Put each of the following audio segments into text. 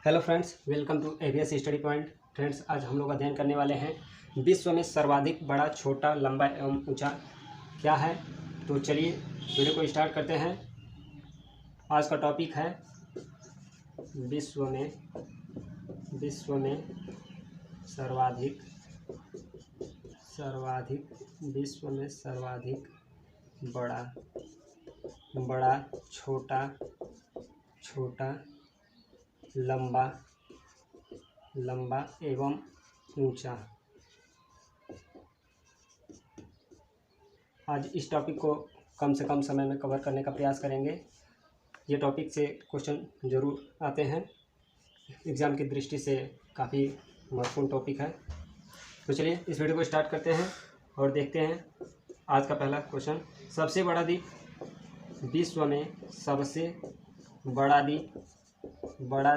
Hello friends, welcome to AVS study point. Friends, आज हम लोग अध्ययन करने वाले हैं विश्व में सर्वाधिक बड़ा, छोटा, लंबा एवं ऊंचा क्या है। तो चलिए वीडियो को स्टार्ट करते हैं। आज का टॉपिक है विश्व में सर्वाधिक विश्व में सर्वाधिक बड़ा, छोटा, लंबा एवं ऊंचा। आज इस टॉपिक को कम से कम समय में कवर करने का प्रयास करेंगे। ये टॉपिक से क्वेश्चन ज़रूर आते हैं, एग्ज़ाम की दृष्टि से काफ़ी महत्वपूर्ण टॉपिक है। तो चलिए इस वीडियो को स्टार्ट करते हैं और देखते हैं आज का पहला क्वेश्चन। सबसे बड़ा द्वीप, विश्व में सबसे बड़ा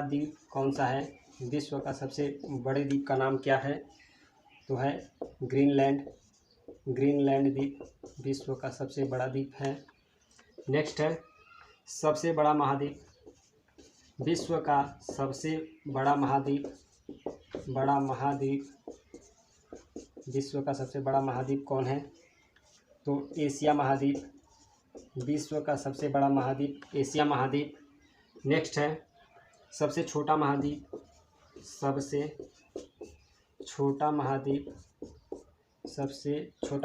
द्वीप कौन सा है? विश्व का सबसे बड़े द्वीप का नाम क्या है? तो है ग्रीनलैंड द्वीप विश्व का सबसे बड़ा द्वीप है। नेक्स्ट है सबसे बड़ा महाद्वीप, विश्व का सबसे बड़ा महाद्वीप विश्व का सबसे बड़ा महाद्वीप कौन है? तो एशिया महाद्वीप, विश्व का सबसे बड़ा महाद्वीप एशिया महाद्वीप। नेक्स्ट है सबसे छोटा महाद्वीप, सबसे छोटा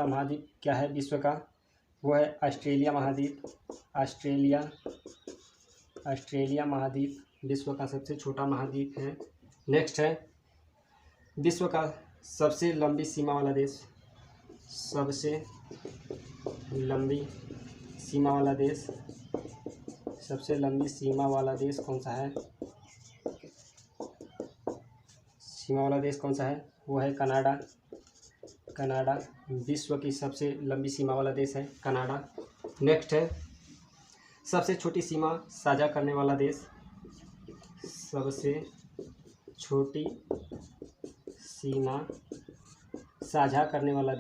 महाद्वीप क्या है विश्व का? वो है ऑस्ट्रेलिया महाद्वीप विश्व का सबसे छोटा महाद्वीप है। नेक्स्ट है विश्व का सबसे लंबी सीमा वाला देश, सबसे लंबी सीमा वाला देश कौन सा है? वो है कनाडा विश्व की सबसे लंबी सीमा वाला देश है कनाडा। नेक्स्ट है सबसे छोटी सीमा साझा करने वाला देश, सबसे छोटी सीमा साझा करने वाला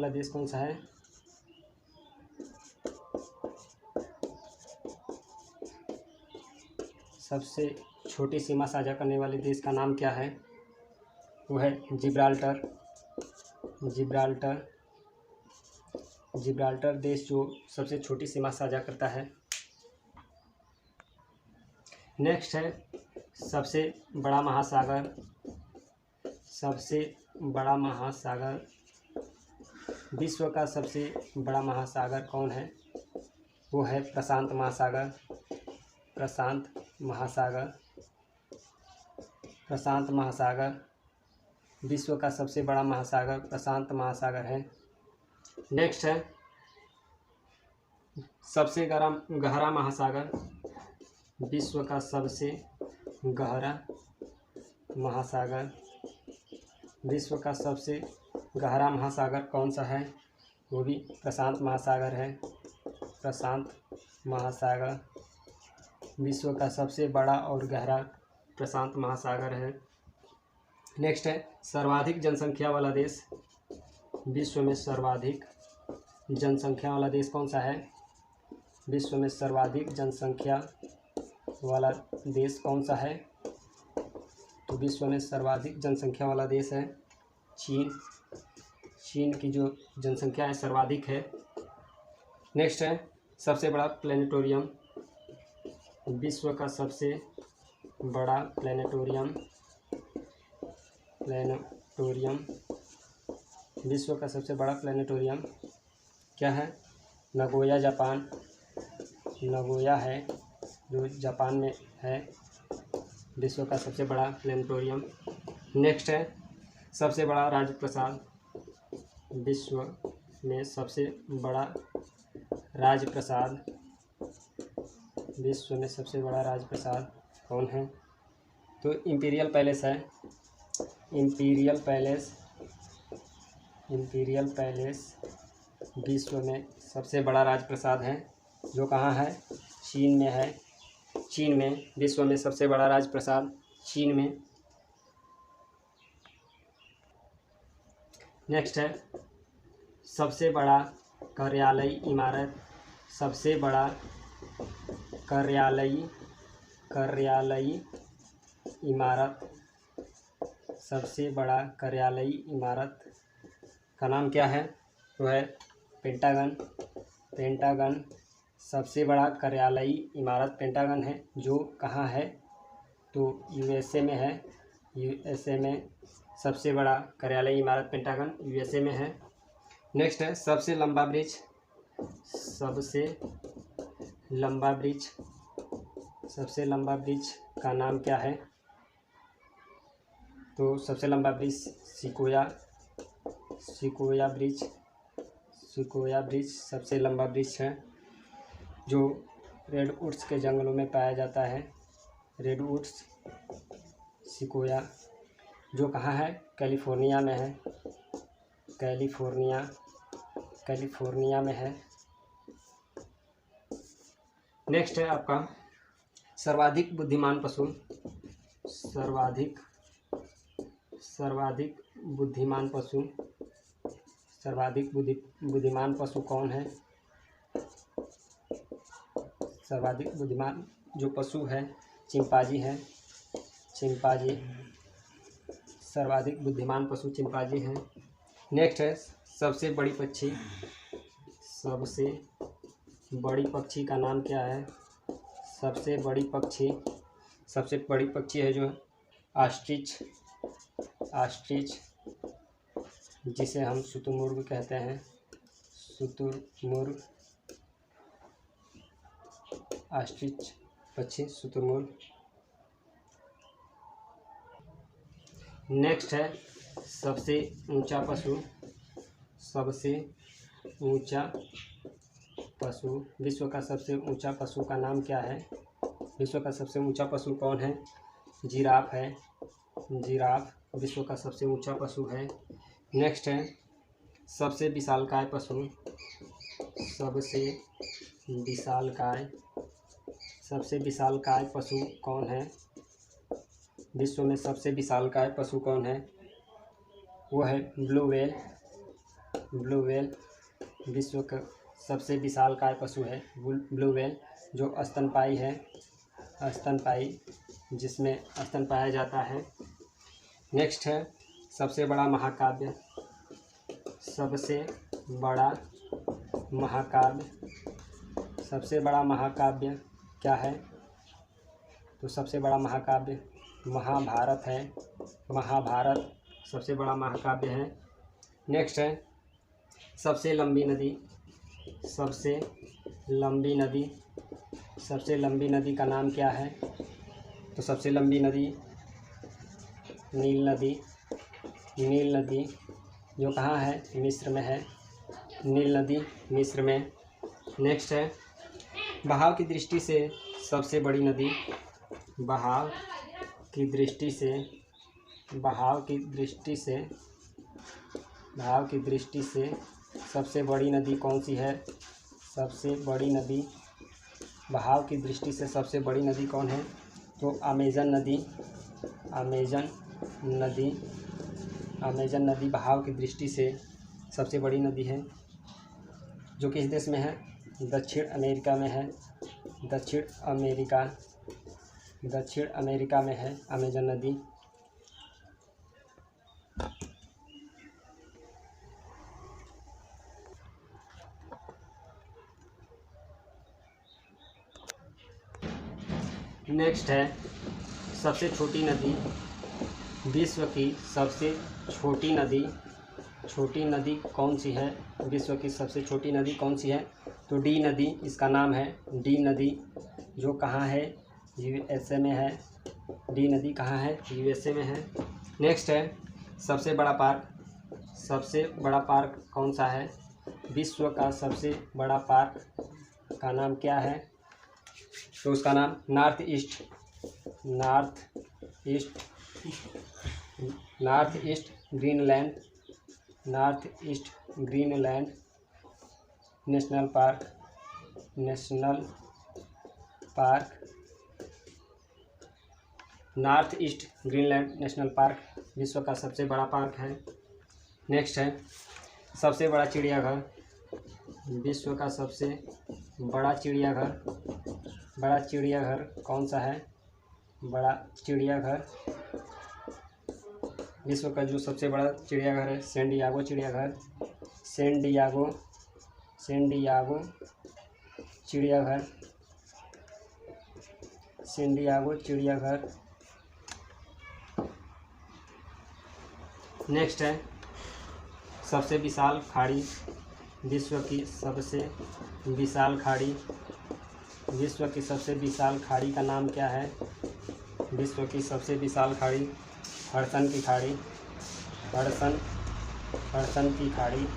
देश कौन सा है? सबसे छोटी सीमा साझा करने वाले देश का नाम क्या है? वो है जिब्राल्टर देश जो सबसे छोटी सीमा साझा करता है। नेक्स्ट है सबसे बड़ा महासागर, विश्व का सबसे बड़ा महासागर कौन है? वो है प्रशांत महासागर विश्व का सबसे बड़ा महासागर प्रशांत महासागर है। नेक्स्ट है सबसे गहरा महासागर, विश्व का सबसे गहरा महासागर कौन सा है? वो भी प्रशांत महासागर विश्व का सबसे बड़ा और गहरा प्रशांत महासागर है। नेक्स्ट है सर्वाधिक जनसंख्या वाला देश, विश्व में सर्वाधिक जनसंख्या वाला देश कौन सा है? विश्व में सर्वाधिक जनसंख्या वाला देश कौन सा है? तो विश्व में सर्वाधिक जनसंख्या वाला देश है चीन की जो जनसंख्या है सर्वाधिक है। नेक्स्ट है सबसे बड़ा प्लेनेटोरियम, विश्व का सबसे बड़ा प्लेनेटोरियम विश्व का सबसे बड़ा प्लेनेटोरियम क्या है? नगोया है जो जापान में है, विश्व का सबसे बड़ा प्लेनेटोरियम। नेक्स्ट है सबसे बड़ा राजप्रसाद, विश्व में सबसे बड़ा राजप्रसाद कौन है? तो इम्पीरियल पैलेस है। इम्पीरियल पैलेस विश्व में सबसे बड़ा राजप्रसाद है, जो कहाँ है? चीन में विश्व में सबसे बड़ा राजप्रसाद चीन में। नेक्स्ट है सबसे बड़ा कार्यालयी इमारत, सबसे बड़ा कार्यालयी कार्यालयी इमारत, सबसे बड़ा कार्यालयी इमारत का नाम क्या है? तो है पेंटागन। पेंटागन सबसे बड़ा कार्यालयी इमारत पेंटागन है, जो कहाँ है? तो यूएसए में है। यूएसए में सबसे बड़ा कार्यालयी इमारत पेंटागन यूएसए में है। नेक्स्ट है सबसे लंबा ब्रिज। सबसे लंबा ब्रिज, सबसे लंबा ब्रिज का नाम क्या है? तो सबसे लंबा bridge sequoia bridge. Sequoia bridge सबसे लंबा ब्रिज है, जो रेडवुड्स के जंगलों में पाया जाता है। रेडवुड्स, सिकोया, जो कहाँ है? कैलिफोर्निया में है। कैलिफोर्निया में है। नेक्स्ट है आपका सर्वाधिक बुद्धिमान पशु। सर्वाधिक बुद्धिमान पशु। सर्वाधिक बुद्धिमान पशु कौन है? सर्वाधिक बुद्धिमान जो पशु है चिंपांजी है। चिंपांजी, सर्वाधिक बुद्धिमान पशु चिंपांजी है। नेक्स्ट है सबसे बड़ी पक्षी। सबसे बड़ी पक्षी का नाम क्या है? सबसे बड़ी पक्षी है जो ऑस्ट्रिच। जिसे हम शुतुरमुर्ग कहते हैं। शुतुरमुर्ग, ऑस्ट्रिच पक्षी, शुतुरमुर्ग। नेक्स्ट है सबसे ऊंचा पशु। सबसे ऊंचा पशु, विश्व का सबसे ऊंचा पशु का नाम क्या है? विश्व का सबसे ऊंचा पशु कौन है? जिराफ है। जिराफ विश्व का सबसे ऊंचा पशु है। नेक्स्ट है सबसे विशालकाय पशु। सबसे विशालकाय पशु कौन है? विश्व में सबसे विशालकाय पशु कौन है? वो है ब्लू व्हेल। ब्लू व्हेल विश्व का सबसे विशालकाय पशु है ब्लू व्हेल, जो स्तनपायी है। स्तनपायी, जिसमें स्तन पाया जाता है। नेक्स्ट है सबसे बड़ा महाकाव्य। सबसे बड़ा महाकाव्य क्या है? तो सबसे बड़ा महाकाव्य महाभारत है। महाभारत सबसे बड़ा महाकाव्य है। नेक्स्ट है सबसे लंबी नदी। सबसे लंबी नदी का नाम क्या है? तो सबसे लंबी नदी नील नदी, जो कहाँ है? मिस्र में है। नील नदी मिस्र में। नेक्स्ट है बहाव की दृष्टि से सबसे बड़ी नदी। बहाव की दृष्टि से सबसे बड़ी नदी कौन सी है? सबसे बड़ी नदी, बहाव की दृष्टि से सबसे बड़ी नदी कौन है? तो अमेजन नदी बहाव की दृष्टि से सबसे बड़ी नदी है, जो किस देश में है? दक्षिण अमेरिका में है। दक्षिण अमेरिका में है अमेजन नदी। नेक्स्ट है सबसे छोटी नदी। विश्व की सबसे छोटी नदी कौन सी है? विश्व की सबसे छोटी नदी कौन सी है? तो डी नदी इसका नाम है। डी नदी, जो कहाँ है? यूएसए में है। डी नदी कहाँ है? यूएसए में है। नेक्स्ट है सबसे बड़ा पार्क कौन सा है? विश्व का सबसे बड़ा पार्क का नाम क्या है? तो उसका नाम north east Greenland national park north east Greenland national park विश्व का सबसे बड़ा पार्क है। नेक्स्ट है सबसे बड़ा चिड़ियाघर। विश्व का सबसे बड़ा चिड़ियाघर कौन सा है? बड़ा चिड़ियाघर, विश्व का जो सबसे बड़ा चिड़ियाघर है सैन डिएगो चिड़ियाघर, सैन डिएगो चिड़ियाघर, सैन डिएगो चिड़ियाघर। नेक्स्ट है सबसे विशाल खाड़ी, विश्व की सबसे विशाल खाड़ी, विश्व की सबसे विशाल खाड़ी का नाम क्या है? विश्व की सबसे विशाल खाड़ी हडसन की खाड़ी, हडसन की खाड़ी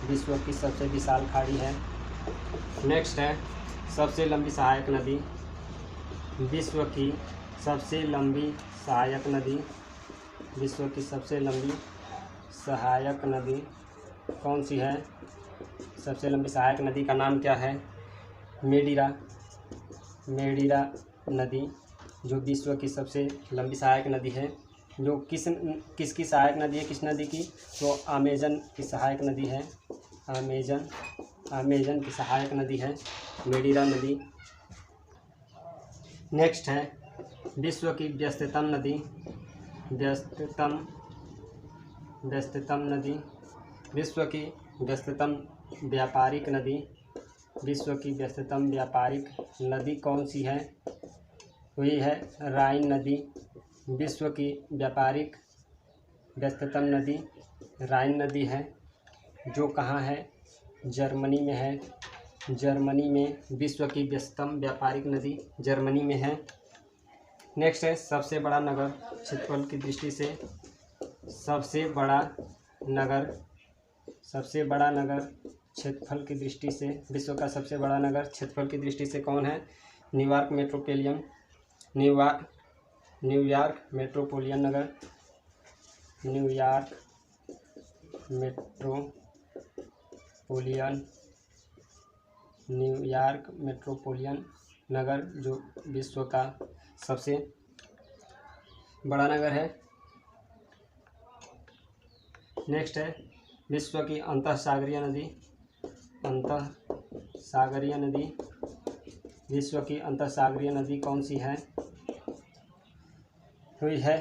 विश्व की सबसे विशाल खाड़ी है। नेक्स्ट है सबसे लंबी सहायक नदी, विश्व की सबसे लंबी सहायक नदी, विश्व की सबसे लंबी सहायक नदी कौन सी है? सबसे लंबी सहायक नदी का नाम क्या है? मेडिरा नदी, जो विश्व की सबसे लंबी सहायक नदी है। जो किसकी सहायक नदी है, किस नदी की? तो अमेजन की सहायक नदी है, अमेजन की सहायक नदी है मेडिरा नदी। नेक्स्ट है विश्व की व्यस्ततम नदी, व्यस्ततम नदी, विश्व की व्यस्ततम व्यापारिक नदी, विश्व की व्यस्ततम व्यापारिक नदी कौन सी है? वही है राइन नदी। विश्व की व्यापारिक व्यस्ततम नदी राइन नदी है, जो कहाँ है? जर्मनी में है, जर्मनी में विश्व की व्यस्ततम व्यापारिक नदी जर्मनी में है। नेक्स्ट है सबसे बड़ा नगर क्षेत्रफल की दृष्टि से, सबसे बड़ा नगर क्षेत्रफल की दृष्टि से, विश्व का सबसे बड़ा नगर क्षेत्रफल की दृष्टि से कौन है? न्यूयॉर्क मेट्रोपोलियन नगर, न्यूयॉर्क मेट्रोपोलियन नगर जो विश्व का सबसे बड़ा नगर है। नेक्स्ट है विश्व की अंतःसागरीय नदी, विश्व की अंतःसागरीय नदी कौन सी है? हुई है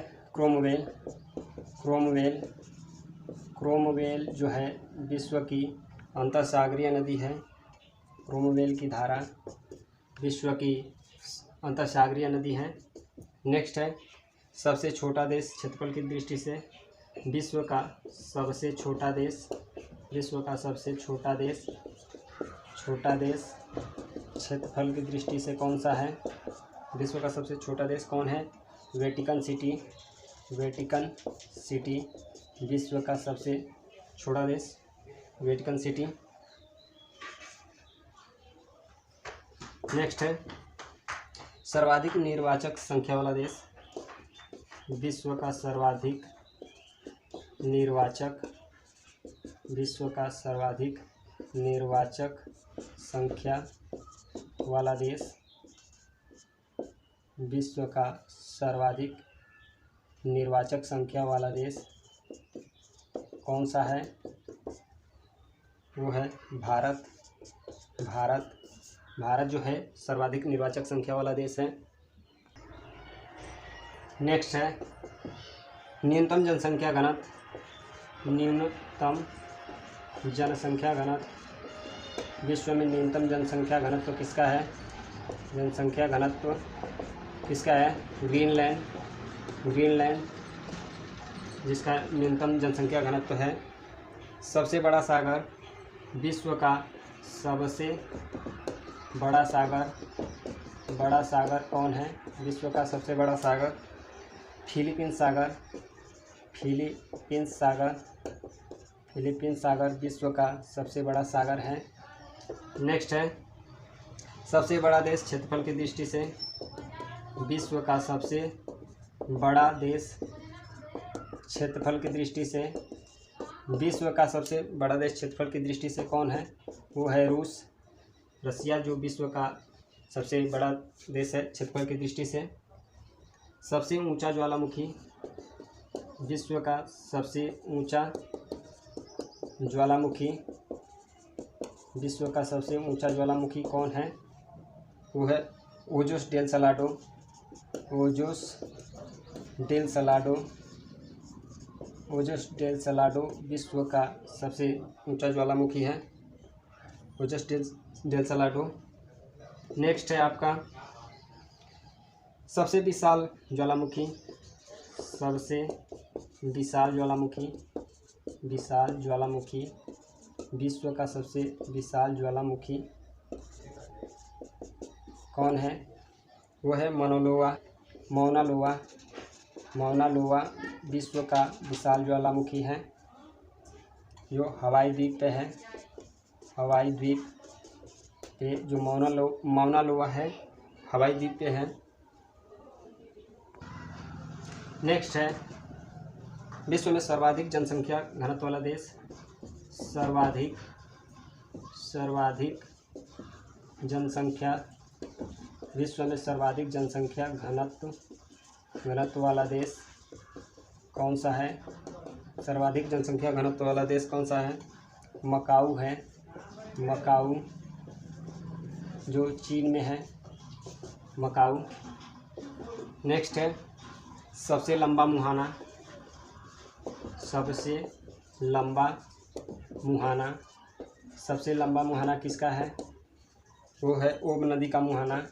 क्रोमवेल जो है विश्व की अंतःसागरीय नदी है। क्रोमवेल की धारा विश्व की अंतःसागरीय नदी है। नेक्स्ट है सबसे छोटा देश क्षेत्रफल की दृष्टि से, विश्व का सबसे छोटा देश क्षेत्रफल की दृष्टि से कौन सा है? विश्व का सबसे छोटा देश कौन है? वेटिकन सिटी विश्व का सबसे छोटा देश वेटिकन सिटी। नेक्स्ट है सर्वाधिक निर्वाचक संख्या वाला देश, विश्व का सर्वाधिक निर्वाचक संख्या वाला देश, विश्व का सर्वाधिक निर्वाचक संख्या वाला देश कौन सा है? वो है भारत जो है सर्वाधिक निर्वाचक संख्या वाला देश है। नेक्स्ट है न्यूनतम जनसंख्या घनत्व, विश्व में न्यूनतम जनसंख्या घनत्व किसका है? जनसंख्या घनत्व किसका है? ग्रीनलैंड जिसका न्यूनतम जनसंख्या घनत्व है। सबसे बड़ा सागर, विश्व का सबसे बड़ा सागर कौन है? विश्व का सबसे बड़ा सागर फिलीपींस सागर विश्व का सबसे बड़ा सागर है। नेक्स्ट है सबसे बड़ा देश क्षेत्रफल की दृष्टि से, विश्व का सबसे बड़ा देश क्षेत्रफल की दृष्टि से, विश्व का सबसे बड़ा देश क्षेत्रफल की दृष्टि से कौन है? वो है रसिया जो विश्व का सबसे बड़ा देश है क्षेत्रफल की दृष्टि से। सबसे ऊंचा ज्वालामुखी, विश्व का सबसे ऊंचा ज्वालामुखी, विश्व का सबसे ऊंचा ज्वालामुखी कौन है? वो है Ojos del Ojos del Salado. Ojos del Salado विश्व का सबसे ऊंचा ज्वालामुखी है, ओजोस डेल सलाडो। नेक्स्ट है आपका सबसे विशाल ज्वालामुखी, सबसे विशाल ज्वालामुखी, विशाल ज्वालामुखी, विश्व का सबसे विशाल ज्वालामुखी कौन है? वो है मौना लोआ विश्व का विशाल ज्वालामुखी है, जो हवाई द्वीप पे है। हवाई द्वीप पे जो मौना लोआ है, हवाई द्वीप पे है। नेक्स्ट है विश्व में सर्वाधिक जनसंख्या घनत्व वाला देश, सर्वाधिक जनसंख्या, विश्व में सर्वाधिक जनसंख्या घनत्व वाला देश कौन सा है? सर्वाधिक जनसंख्या घनत्व वाला देश कौन सा है? मकाऊ है, मकाऊ जो चीन में है, मकाऊ। नेक्स्ट है सबसे लंबा मुहाना, सबसे लंबा मुहाना, सबसे लंबा मुहाना किसका है? वो है ओब नदी का मुहाना,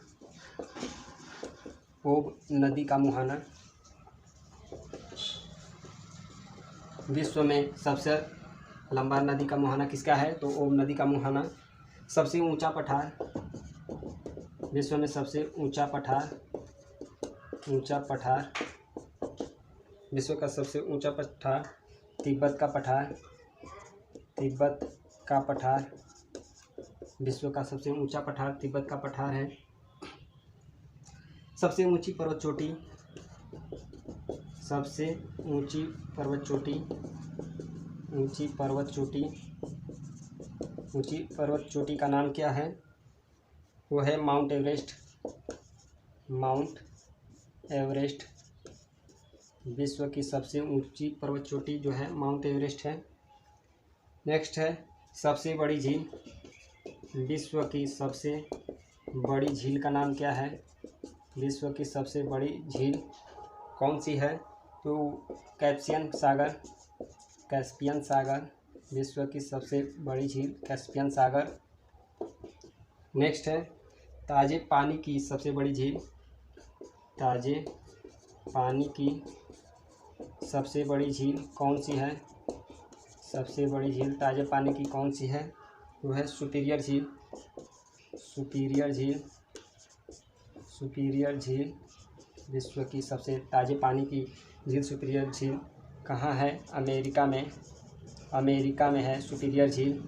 ओब नदी का मुहाना। विश्व में सबसे लंबा नदी का मुहाना किसका है? तो ओब नदी का मुहाना। सबसे ऊंचा पठार, विश्व में सबसे ऊंचा पठार, विश्व का सबसे ऊंचा पठार तिब्बत का पठार, तिब्बत का पठार, विश्व का सबसे ऊंचा पठार तिब्बत का पठार है। सबसे ऊंची पर्वत चोटी, सबसे ऊंची पर्वत चोटी, ऊंची पर्वत चोटी, ऊंची पर्वत चोटी का नाम क्या है? वो है माउंट एवरेस्ट, माउंट एवरेस्ट। विश्व की सबसे ऊंची पर्वत चोटी जो है माउंट एवरेस्ट है। नेक्स्ट है सबसे बड़ी झील, विश्व की सबसे बड़ी झील का नाम क्या है? विश्व की सबसे बड़ी झील कौन सी है? तो कैस्पियन सागर, कैस्पियन सागर, विश्व की सबसे बड़ी झील कैस्पियन सागर। नेक्स्ट है ताज़े पानी की सबसे बड़ी झील, ताज़े पानी की सबसे बड़ी झील कौन सी है? सबसे बड़ी झील ताज़े पानी की कौन सी है? वो है सुपीरियर झील, सुपीरियर झील, सुपीरियर झील। विश्व की सबसे ताज़े पानी की झील सुपीरियर झील कहाँ है? अमेरिका में, अमेरिका में है सुपीरियर झील।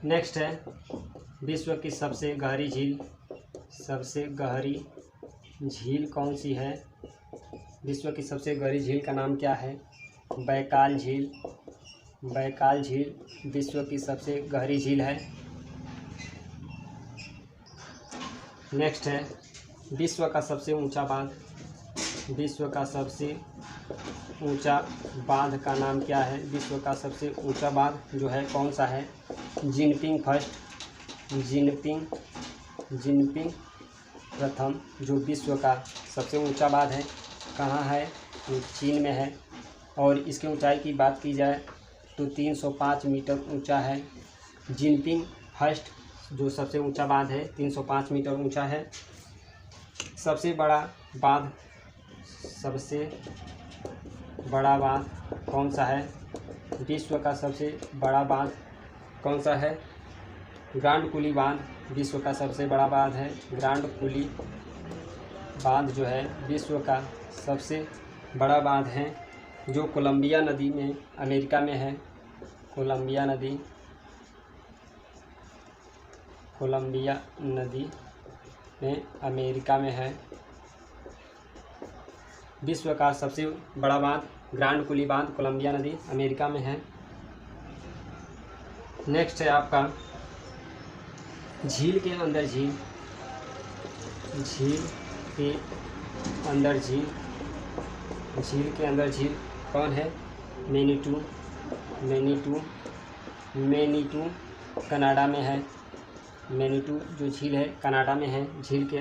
नेक्स्ट है विश्व की सबसे गहरी झील, सबसे गहरी झील कौन सी है? विश्व की सबसे गहरी झील का नाम क्या है? बैकाल झील, बैकाल झील विश्व की सबसे गहरी झील है। नेक्स्ट है विश्व का सबसे ऊंचा बांध, विश्व का सबसे ऊंचा बांध का नाम क्या है? विश्व का सबसे ऊंचा बांध जो है कौन सा है? जिनपिंग फर्स्ट, जिनपिंग प्रथम जो विश्व का सबसे ऊंचा बांध है कहाँ है? तो चीन में है। और इसकी ऊंचाई की बात की जाए तो 305 मीटर ऊंचा है। जिनपिंग फर्स्ट जो सबसे ऊंचा बांध है 305 मीटर ऊंचा है। सबसे बड़ा बांध, सबसे बड़ा बांध कौन सा है? विश्व का सबसे बड़ा बांध कौन सा है? ग्रांड कुली बांध विश्व का सबसे बड़ा बांध है। ग्रांड कुली बांध जो है विश्व का सबसे बड़ा बांध है, जो कोलंबिया नदी में अमेरिका में है। कोलंबिया नदी, कोलंबिया नदी में अमेरिका में है। विश्व का सबसे बड़ा बांध ग्रांड कुली बांध कोलंबिया नदी अमेरिका में है। नेक्स्ट है आपका झील के अंदर झील, झील के अंदर झील, झील के अंदर झील कौन है? मैनीटू, मैनीटू, मैनीटू कनाडा में है। मैनीटू जो झील है कनाडा में है। झील के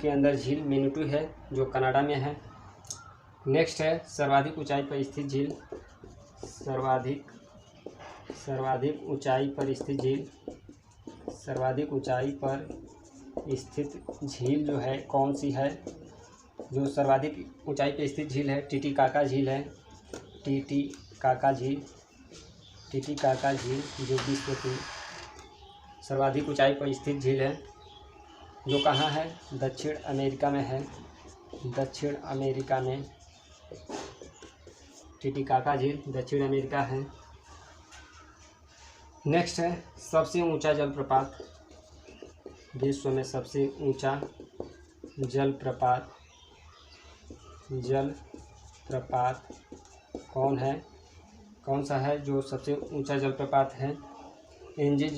अंदर झील मैनीटू है जो कनाडा में है। नेक्स्ट है सर्वाधिक ऊंचाई पर स्थित झील। सर्वाधिक ऊंचाई पर स्थित झील। सर्वाधिक ऊंचाई पर स्थित झील जो है कौन सी है? जो सर्वाधिक ऊंचाई पर स्थित झील है टीटीकाका झील है। टीटीकाका झील जो विश्व की सर्वाधिक ऊंचाई पर स्थित झील है, जो कहाँ है? दक्षिण अमेरिका में है। दक्षिण अमेरिका में टीटीकाका झील दक्षिण अमेरिका है। नेक्स्ट है सबसे ऊंचा जलप्रपात। विश्व में सबसे ऊंचा जलप्रपात कौन है? कौन सा है जो सबसे ऊंचा जलप्रपात है? एंजिल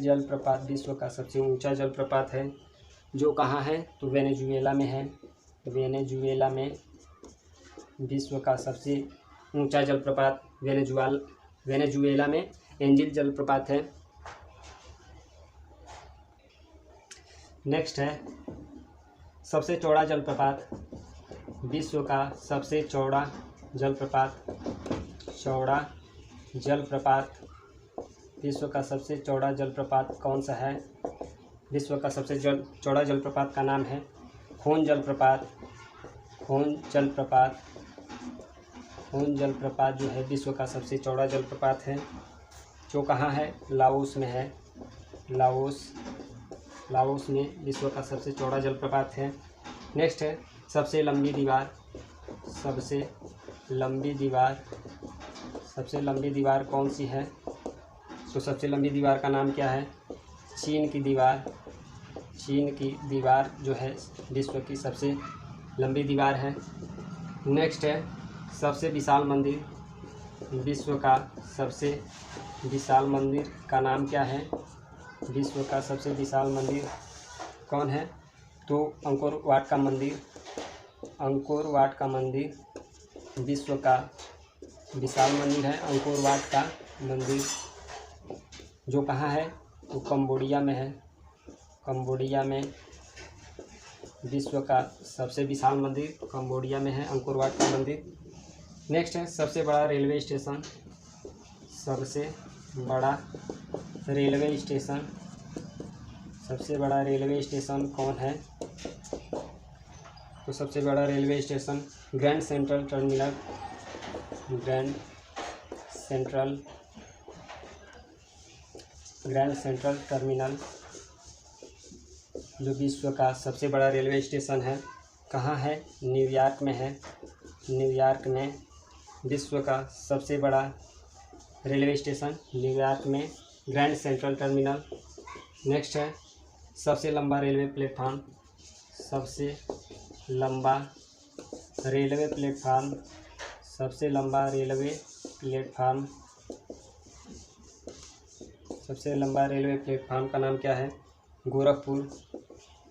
जलप्रपात विश्व का सबसे ऊंचा जलप्रपात है, जो कहाँ है? तो वेनेजुएला में है। वेनेजुएला में विश्व का सबसे ऊंचा जलप्रपात वेनेजुएला में एंजिल जलप्रपात है। नेक्स्ट है सबसे चौड़ा जलप्रपात। विश्व का सबसे चौड़ा जलप्रपात विश्व का सबसे चौड़ा जलप्रपात कौन सा है? विश्व का सबसे चौड़ा जलप्रपात का नाम है खून जलप्रपात जो है विश्व का सबसे चौड़ा जलप्रपात है, जो कहाँ है? लाओस में है। लाओस में विश्व का सबसे चौड़ा जलप्रपात है। नेक्स्ट है सबसे लंबी दीवार कौन सी है? तो सबसे लंबी दीवार का नाम क्या है? चीन की दीवार जो है विश्व की सबसे लंबी दीवार है। नेक्स्ट है सबसे विशाल मंदिर। विश्व का सबसे विशाल मंदिर का नाम क्या है? विश्व का सबसे विशाल मंदिर कौन है? तो अंकोर वाट का मंदिर विश्व का विशाल मंदिर है। अंकोर वाट का मंदिर जो कहाँ है? तो कंबोडिया में है। कंबोडिया में विश्व का सबसे विशाल मंदिर कंबोडिया में है, अंकोर वाट का मंदिर। नेक्स्ट है सबसे बड़ा रेलवे स्टेशन। सबसे बड़ा रेलवे स्टेशन कौन है? तो सबसे बड़ा railway station grand central terminal जो विश्व का सबसे बड़ा रेलवे स्टेशन है कहाँ है? न्यूयॉर्क में है। न्यूयॉर्क में विश्व का सबसे बड़ा रेलवे स्टेशन न्यूयॉर्क में ग्रैंड सेंट्रल टर्मिनल। नेक्स्ट है सबसे लंबा रेलवे प्लेटफार्म। सबसे लंबा रेलवे प्लेटफार्म का नाम क्या है?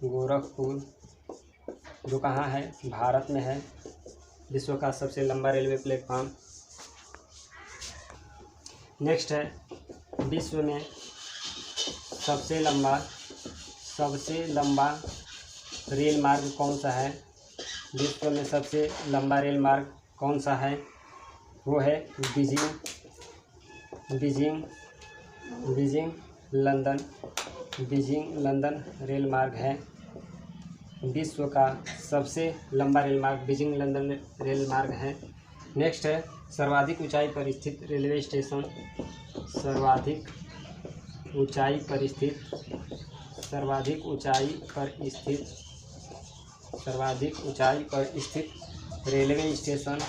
गोरखपुर जो कहाँ है? भारत में है। विश्व का सबसे लंबा रेलवे प्लेटफार्म। नेक्स्ट है विश्व में सबसे लंबा रेल मार्ग कौन सा है? विश्व में सबसे लंबा रेल मार्ग कौन सा है? वो है बीजिंग लंदन रेल मार्ग है। विश्व का सबसे लंबा रेल मार्ग बीजिंग लंदन रेल मार्ग है। नेक्स्ट है सर्वाधिक ऊंचाई पर स्थित रेलवे स्टेशन। सर्वाधिक ऊंचाई पर स्थित रेलवे स्टेशन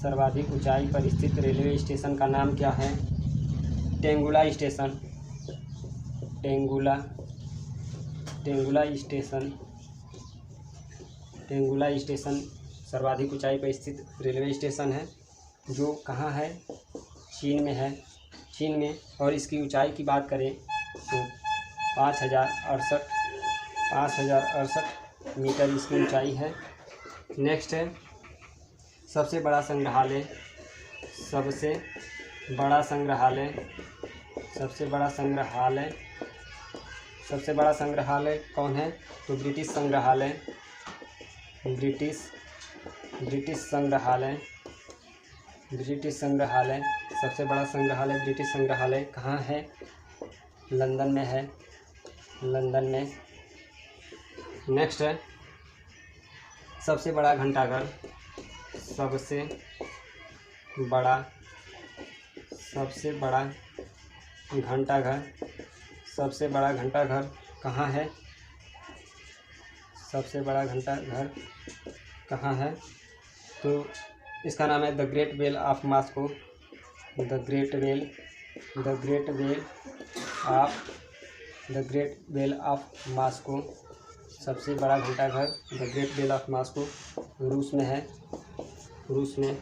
सर्वाधिक ऊंचाई पर स्थित रेलवे स्टेशन का नाम क्या है? टेंगुला स्टेशन सर्वाधिक ऊंचाई पर स्थित रेलवे स्टेशन है, जो कहाँ है? चीन में। और इसकी ऊंचाई की बात करें तो 5068 मीटर इसकी ऊंचाई है। नेक्स्ट है सबसे बड़ा संग्रहालय। सबसे बड़ा संग्रहालय, सबसे बड़ा संग्रहालय, सबसे बड़ा संग्रहालय कौन है? तो ब्रिटिश संग्रहालय, ब्रिटिश संग्रहालय, ब्रिटिश संग्रहालय, सबसे बड़ा संग्रहालय ब्रिटिश संग्रहालय कहाँ है? लंदन में है, लंदन में। नेक्स्ट है सबसे बड़ा घंटाघर। सबसे बड़ा घंटाघर, सबसे बड़ा घंटाघर कहाँ है? सबसे बड़ा घंटाघर कहाँ है? तो इसका नाम है the great bell of Moscow. The great bell of Moscow, सबसे बड़ा घंटाघर the great bell of Moscow रूस में है, रूस में।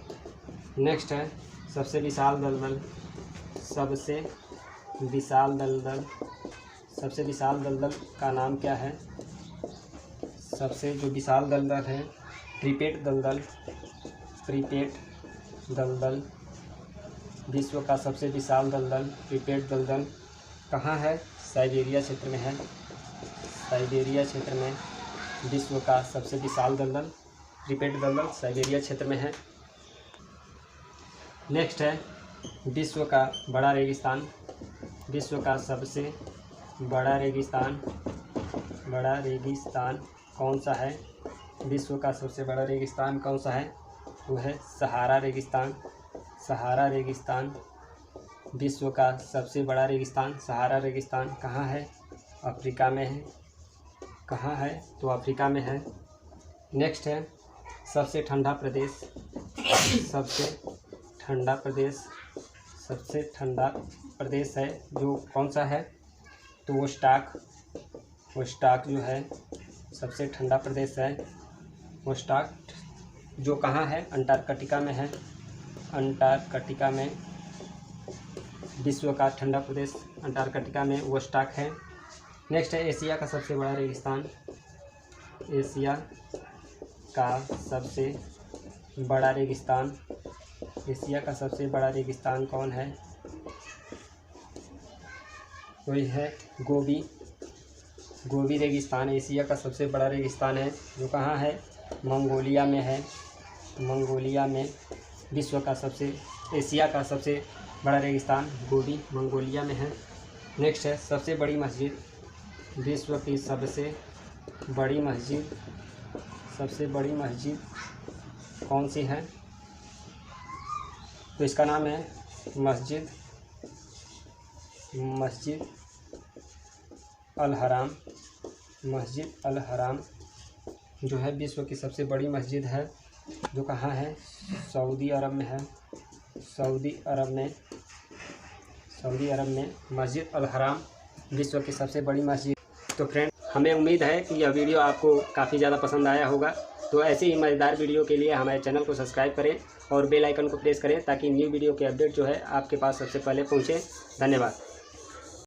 नेक्स्ट है सबसे विशाल दलदल। सबसे विशाल दलदल, सबसे विशाल दलदल का नाम क्या है? सबसे जो विशाल दलदल है प्रीपेट दलदल, प्रीपेट दलदल। विश्व का सबसे विशाल दलदल प्रीपेट दलदल कहाँ है? साइबेरिया क्षेत्र में है, साइबेरिया क्षेत्र में। विश्व का सबसे विशाल दलदल प्रीपेट दलदल साइबेरिया क्षेत्र में है। नेक्स्ट है विश्व का बड़ा रेगिस्तान। विश्व का सबसे बड़ा रेगिस्तान, बड़ा रेगिस्तान कौन सा है? विश्व का सबसे बड़ा रेगिस्तान कौन सा है? वो है सहारा रेगिस्तान, सहारा रेगिस्तान। विश्व का सबसे बड़ा रेगिस्तान सहारा रेगिस्तान कहाँ है? अफ्रीका में है। कहाँ है? तो अफ्रीका में है। नेक्स्ट है सबसे ठंडा प्रदेश। सबसे ठंडा प्रदेश, सबसे ठंडा प्रदेश है जो कौन सा है? तो वो स्टाक जो है सबसे ठंडा प्रदेश है। वो स्टाक जो कहाँ है? अंटार्कटिका में है, अंटार्कटिका में। विश्व का ठंडा प्रदेश अंटार्कटिका में वो स्टाक है। नेक्स्ट है एशिया का सबसे बड़ा रेगिस्तान। एशिया का सबसे बड़ा रेगिस्तान, एशिया का सबसे बड़ा रेगिस्तान कौन है? वही है गोबी, गोबी रेगिस्तान एशिया का सबसे बड़ा रेगिस्तान है जो कहाँ है? मंगोलिया में है, मंगोलिया में। विश्व का सबसे एशिया का सबसे बड़ा रेगिस्तान गोबी मंगोलिया में है। नेक्स्ट है सबसे बड़ी मस्जिद। विश्व की सबसे बड़ी मस्जिद, सबसे बड़ी मस्जिद कौन सी है? तो इसका नाम है मस्जिद अल हराम, मस्जिद अल हराम जो है विश्व की सबसे बड़ी मस्जिद है जो कहाँ है? सऊदी अरब में है, सऊदी अरब में। सऊदी अरब में मस्जिद अल हराम विश्व की सबसे बड़ी मस्जिद। तो फ्रेंड, हमें उम्मीद है कि यह वीडियो आपको काफ़ी ज़्यादा पसंद आया होगा। तो ऐसे ही मज़ेदार वीडियो के लिए हमारे चैनल को सब्सक्राइब करें और बेल आइकन को प्रेस करें ताकि न्यू वीडियो के अपडेट जो है आपके पास सबसे पहले पहुँचे। धन्यवाद।